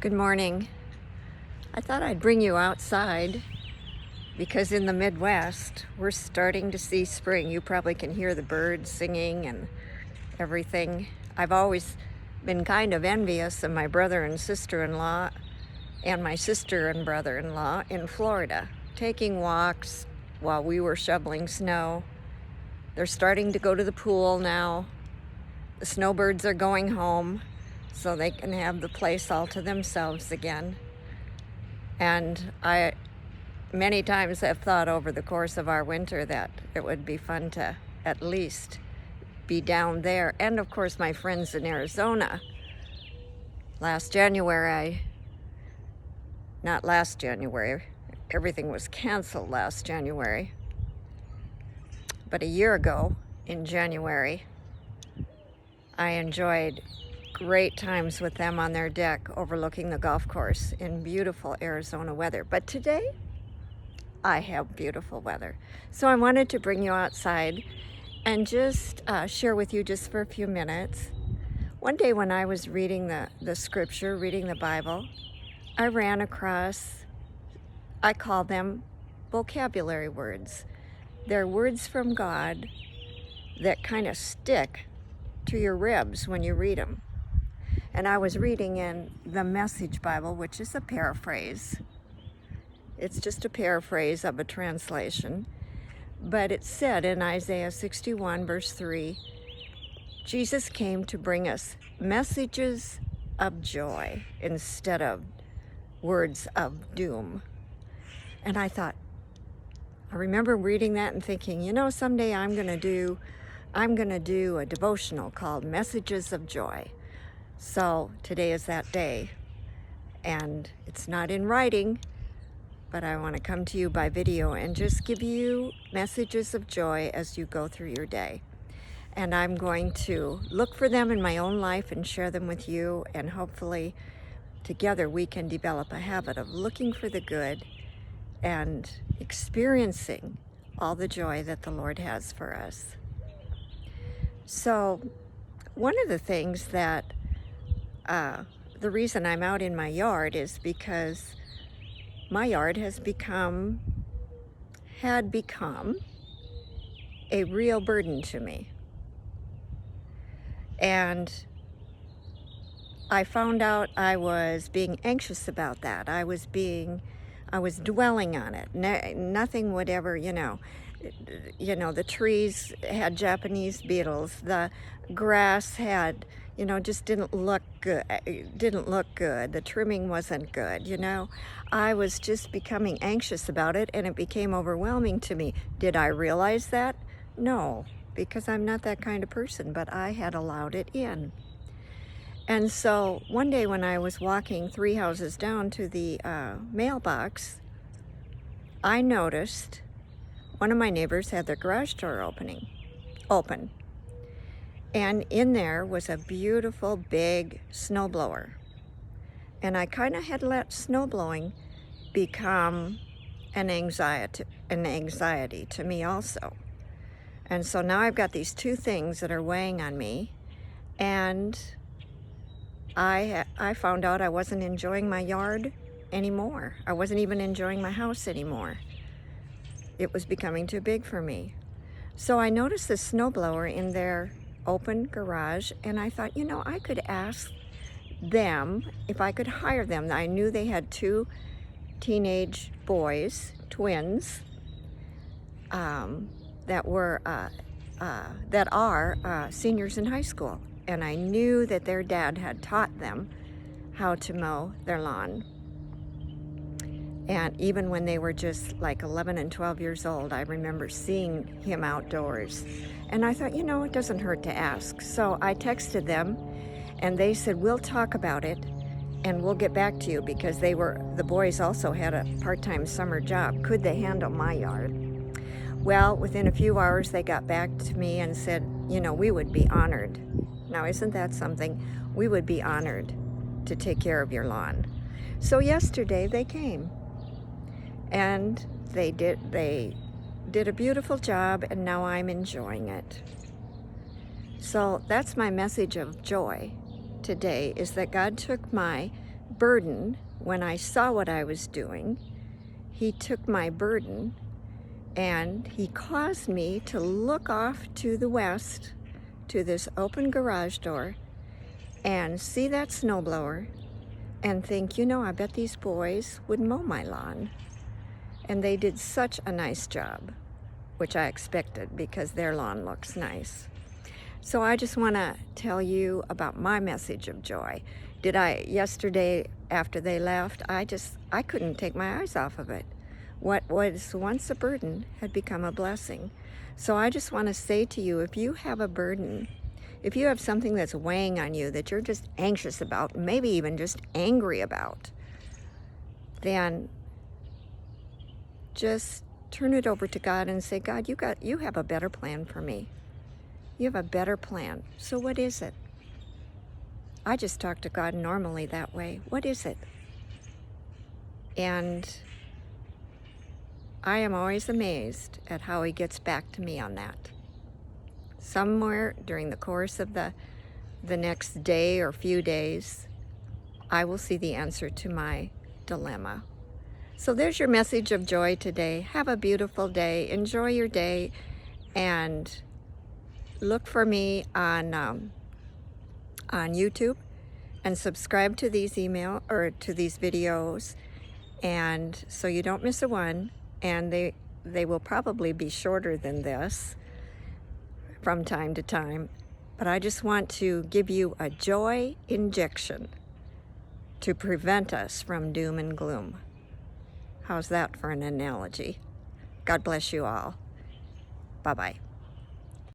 Good morning. I thought I'd bring you outside because in the Midwest, we're starting to see spring. You probably can hear the birds singing and everything. I've always been kind of envious of my brother and sister-in-law and my sister and brother-in-law in Florida, taking walks while we were shoveling snow. They're starting to go to the pool now. The snowbirds are going home so they can have the place all to themselves again. And I many times have thought over the course of our winter that it would be fun to at least be down there. And of course, my friends in Arizona. Not last January, everything was canceled last January. But a year ago, in January, I enjoyed great times with them on their deck overlooking the golf course in beautiful Arizona weather. But today, I have beautiful weather. So I wanted to bring you outside and just share with you just for a few minutes. One day when I was reading the scripture, reading the Bible, I ran across, I call them vocabulary words. They're words from God that kind of stick to your ribs when you read them. And I was reading in the Message Bible, which is a paraphrase. It's just a paraphrase of a translation. But it said in Isaiah 61, verse 3, Jesus came to bring us messages of joy instead of words of doom. And I remember reading that and thinking, someday I'm gonna do a devotional called Messages of Joy. So today is that day, and it's not in writing, but I want to come to you by video and just give you messages of joy as you go through your day. And I'm going to look for them in my own life and share them with you, and hopefully together we can develop a habit of looking for the good and experiencing all the joy that the Lord has for us. So one of the things that the reason I'm out in my yard is because my yard had become a real burden to me. And I found out I was being anxious about that. I was dwelling on it. Nothing would ever, the trees had Japanese beetles. The grass had, just didn't look good. The trimming wasn't good, I was just becoming anxious about it, and it became overwhelming to me. Did I realize that? No, because I'm not that kind of person, but I had allowed it in. And so one day when I was walking 3 houses down to the mailbox, I noticed one of my neighbors had their garage door open. And in there was a beautiful big snowblower. And I kind of had let snowblowing become an anxiety to me also. And so now I've got these two things that are weighing on me, and I found out I wasn't enjoying my yard anymore. I wasn't even enjoying my house anymore. It was becoming too big for me. So I noticed this snowblower in their open garage, and I thought, I could ask them if I could hire them. I knew they had 2 teenage boys, twins, that are seniors in high school. And I knew that their dad had taught them how to mow their lawn. And even when they were just like 11 and 12 years old, I remember seeing him outdoors. And I thought, it doesn't hurt to ask. So I texted them, and they said, we'll talk about it and we'll get back to you, because the boys also had a part-time summer job. Could they handle my yard? Well, within a few hours, they got back to me and said, we would be honored. Now, isn't that something? We would be honored to take care of your lawn. So yesterday they came, and they did a beautiful job, and now I'm enjoying it. So that's my message of joy today, is that God took my burden, when I saw what I was doing, he took my burden and he caused me to look off to the west to this open garage door and see that snowblower and think, you know, I bet these boys would mow my lawn. And they did such a nice job, which I expected because their lawn looks nice. So I just want to tell you about my message of joy. Yesterday after they left, I couldn't take my eyes off of it. What was once a burden had become a blessing. So I just want to say to you, if you have a burden, if you have something that's weighing on you that you're just anxious about, maybe even just angry about, then just turn it over to God and say, God, you have a better plan for me. You have a better plan. So what is it? I just talk to God normally that way. What is it? And I am always amazed at how he gets back to me on that. Somewhere during the course of the next day or few days, I will see the answer to my dilemma. So there's your message of joy today. Have a beautiful day. Enjoy your day, and look for me on YouTube, and subscribe to these videos, and so you don't miss a one. And they will probably be shorter than this from time to time, but I just want to give you a joy injection to prevent us from doom and gloom. How's that for an analogy? God bless you all. Bye-bye.